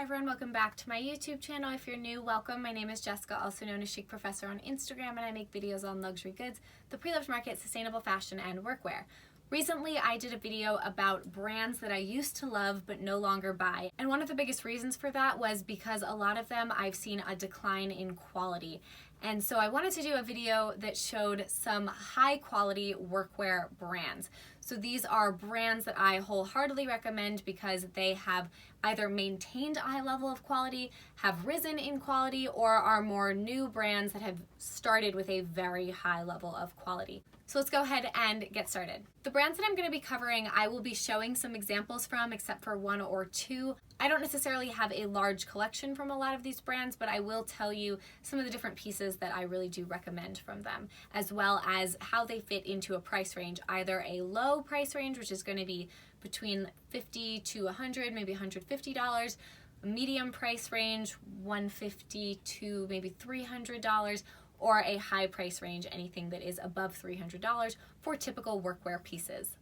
Hi everyone, welcome back to my YouTube channel. If you're new, welcome. My name is Jessica, also known as Chicprofessor on Instagram, and I make videos on luxury goods, the pre-loved market, sustainable fashion, and workwear. Recently, I did a video about brands that I used to love but no longer buy. And one of the biggest reasons for that was because a lot of them I've seen a decline in quality. And so I wanted to do a video that showed some high quality workwear brands. So these are brands that I wholeheartedly recommend because they have either maintained a high level of quality, have risen in quality, or are more new brands that have started with a very high level of quality. So let's go ahead and get started. The brands that I'm going to be covering, I will be showing some examples from, except for one or two. I don't necessarily have a large collection from a lot of these brands, but I will tell you some of the different pieces that I really do recommend from them, as well as how they fit into a price range, either a low price range, which is going to be between $50 to $100, maybe $150, a medium price range, $150 to maybe $300, or a high price range, anything that is above $300 for typical workwear pieces.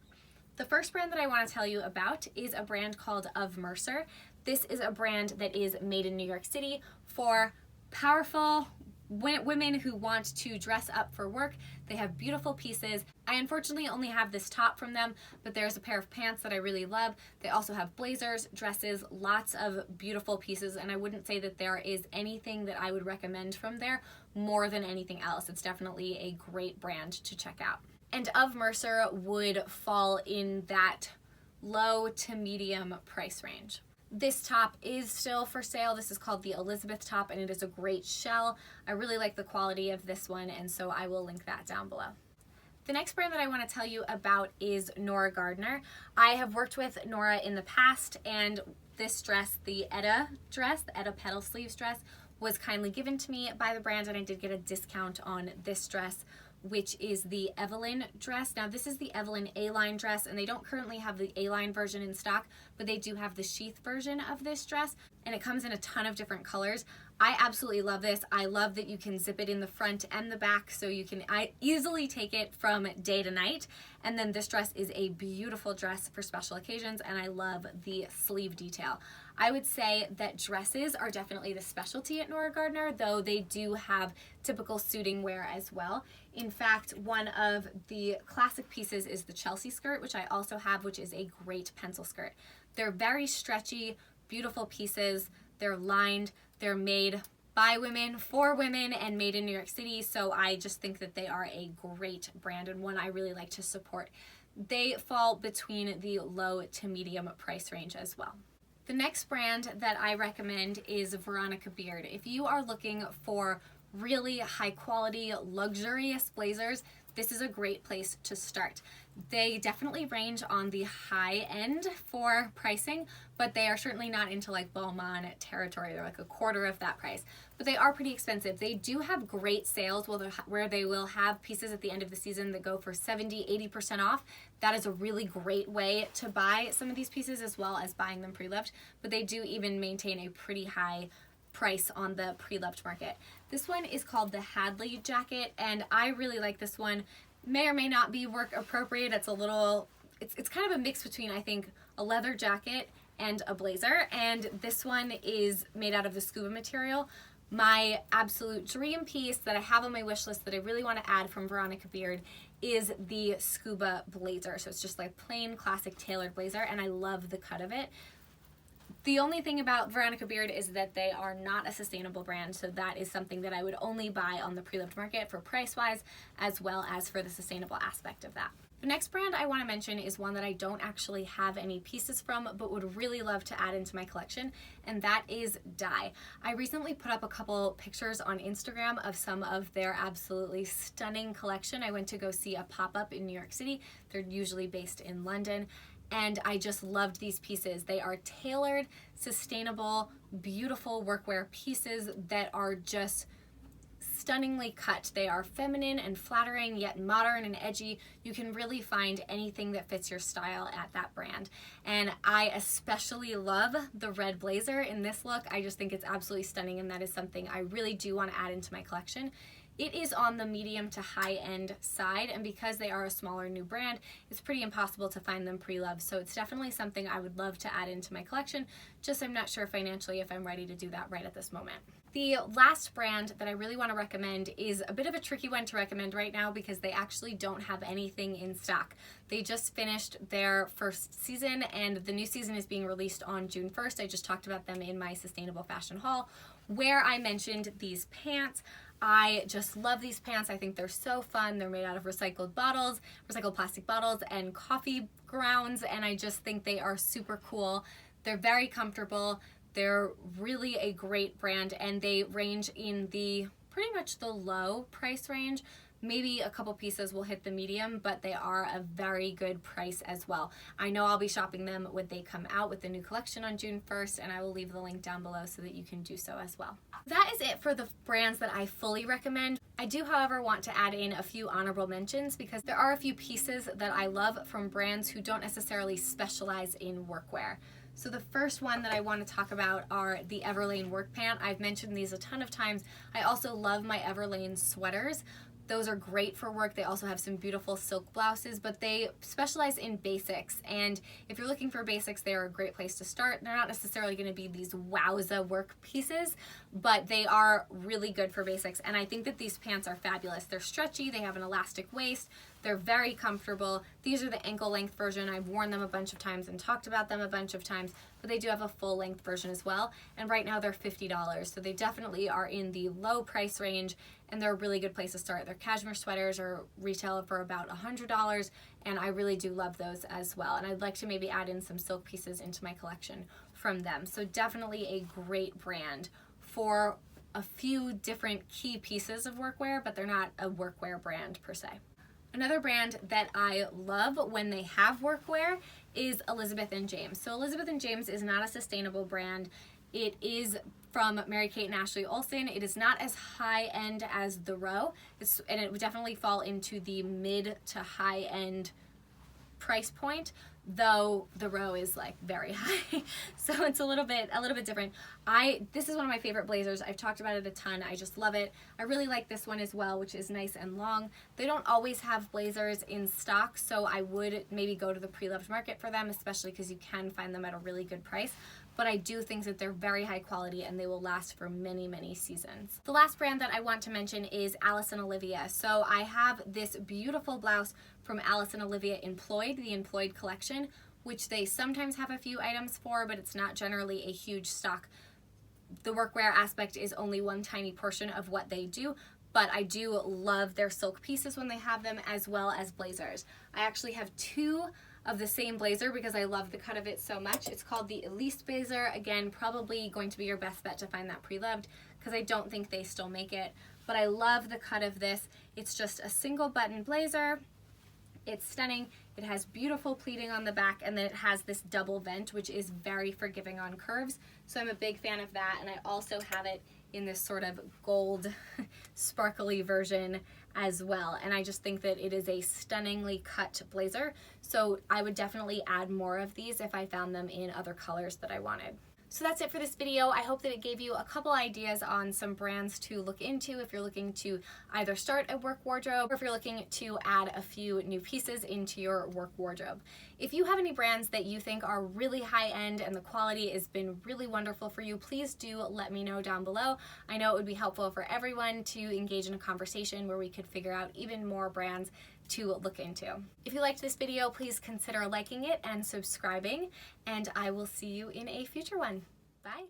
The first brand that I want to tell you about is a brand called Of Mercer. This is a brand that is made in New York City for powerful women who want to dress up for work. They have beautiful pieces. I unfortunately only have this top from them, but there's a pair of pants that I really love. They also have blazers, dresses, lots of beautiful pieces, and I wouldn't say that there is anything that I would recommend from there more than anything else. It's definitely a great brand to check out. And Of Mercer would fall in that low to medium price range. This top is still for sale. This is called the Elizabeth top, and it is a great shell. I really like the quality of this one, and so I will link that down below. The next brand that I want to tell you about is Norah Gardner. I have worked with Norah in the past, and this dress, the Etta dress, the Etta petal sleeves dress, was kindly given to me by the brand, and I did get a discount on this dress, which is the Evelyn dress. Now this is the Evelyn A-line dress, and they don't currently have the A-line version in stock, but they do have the sheath version of this dress, and it comes in a ton of different colors. I absolutely love this. I love that you can zip it in the front and the back, so you can easily take it from day to night. And then this dress is a beautiful dress for special occasions, and I love the sleeve detail. I would say that dresses are definitely the specialty at Norah Gardner, though they do have typical suiting wear as well. In fact, one of the classic pieces is the Chelsea skirt, which I also have, which is a great pencil skirt. They're very stretchy, beautiful pieces. They're lined, they're made by women, for women, and made in New York City, so I just think that they are a great brand and one I really like to support. They fall between the low to medium price range as well. The next brand that I recommend is Veronica Beard. If you are looking for really high quality, luxurious blazers, this is a great place to start. They definitely range on the high end for pricing, but they are certainly not into like Balmain territory. They're like a quarter of that price, but they are pretty expensive. They do have great sales where they will have pieces at the end of the season that go for 70–80% off. That is a really great way to buy some of these pieces, as well as buying them pre-loved, but they do even maintain a pretty high price on the pre-loved market. This one is called the Hadley jacket, and I really like this one. May or may not be work appropriate. It's a little, it's kind of a mix between, I think, a leather jacket and a blazer, and this one is made out of the scuba material. My absolute dream piece that I have on my wish list that I really want to add from Veronica Beard is the scuba blazer. So it's just like plain classic tailored blazer, and I love the cut of it. The only thing about Veronica Beard is that they are not a sustainable brand, so that is something that I would only buy on the pre-loved market for price-wise, as well as for the sustainable aspect of that. The next brand I want to mention is one that I don't actually have any pieces from, but would really love to add into my collection, and that is Dye. I recently put up a couple pictures on Instagram of some of their absolutely stunning collection. I went to go see a pop-up in New York City. They're usually based in London, and I just loved these pieces. They are tailored, sustainable, beautiful workwear pieces that are just stunningly cut. They are feminine and flattering, yet modern and edgy. You can really find anything that fits your style at that brand. And I especially love the red blazer in this look. I just think it's absolutely stunning, and that is something I really do want to add into my collection. It is on the medium to high end side, and because they are a smaller new brand, it's pretty impossible to find them pre-loved. So it's definitely something I would love to add into my collection, just I'm not sure financially if I'm ready to do that right at this moment. The last brand that I really want to recommend is a bit of a tricky one to recommend right now because they actually don't have anything in stock. They just finished their first season and the new season is being released on June 1st. I just talked about them in my sustainable fashion haul where I mentioned these pants. I just love these pants. I think they're so fun. They're made out of recycled bottles, recycled plastic bottles and coffee grounds, and I just think they are super cool. They're very comfortable. They're really a great brand, and they range in the pretty much the low price range. Maybe a couple pieces will hit the medium, but they are a very good price as well. I know I'll be shopping them when they come out with the new collection on June 1st, and I will leave the link down below so that you can do so as well. That is it for the brands that I fully recommend. I do, however, want to add in a few honorable mentions because there are a few pieces that I love from brands who don't necessarily specialize in workwear. So the first one that I want to talk about are the Everlane work pant. I've mentioned these a ton of times. I also love my Everlane sweaters. Those are great for work. They also have some beautiful silk blouses, but they specialize in basics. And if you're looking for basics, they're a great place to start. They're not necessarily going to be these wowza work pieces, but they are really good for basics. And I think that these pants are fabulous. They're stretchy. They have an elastic waist. They're very comfortable. These are the ankle length version. I've worn them a bunch of times and talked about them a bunch of times, but they do have a full length version as well. And right now they're $50. So they definitely are in the low price range and they're a really good place to start. Their cashmere sweaters are retail for about $100 and I really do love those as well. And I'd like to maybe add in some silk pieces into my collection from them. So definitely a great brand for a few different key pieces of workwear, but they're not a workwear brand per se. Another brand that I love when they have workwear is Elizabeth & James. So Elizabeth & James is not a sustainable brand. It is from Mary-Kate and Ashley Olsen. It is not as high end as the Row, and it would definitely fall into the mid to high end price point, though the Row is like very high. So it's a little bit different. This is one of my favorite blazers. I've talked about it a ton. I just love it. I really like this one as well, which is nice and long. They don't always have blazers in stock, so I would maybe go to the pre-loved market for them, especially because you can find them at a really good price. But I do think that they're very high quality and they will last for many, many seasons. The last brand that I want to mention is Alice & Olivia. So I have this beautiful blouse from Alice & Olivia Employed, the Employed collection, which they sometimes have a few items for, but it's not generally a huge stock. The workwear aspect is only one tiny portion of what they do, but I do love their silk pieces when they have them, as well as blazers. I actually have two of the same blazer because I love the cut of it so much. It's called the Elise Phaser. Again, probably going to be your best bet to find that pre-loved because I don't think they still make it, but I love the cut of this. It's just a single button blazer. It's stunning. It has beautiful pleating on the back, and then it has this double vent, which is very forgiving on curves. So I'm a big fan of that, and I also have it in this sort of gold sparkly version as well. And I just think that it is a stunningly cut blazer. So I would definitely add more of these if I found them in other colors that I wanted. So that's it for this video. I hope that it gave you a couple ideas on some brands to look into if you're looking to either start a work wardrobe or if you're looking to add a few new pieces into your work wardrobe. If you have any brands that you think are really high end and the quality has been really wonderful for you, please do let me know down below. I know it would be helpful for everyone to engage in a conversation where we could figure out even more brands to look into. If you liked this video, please consider liking it and subscribing, and I will see you in a future one. Bye.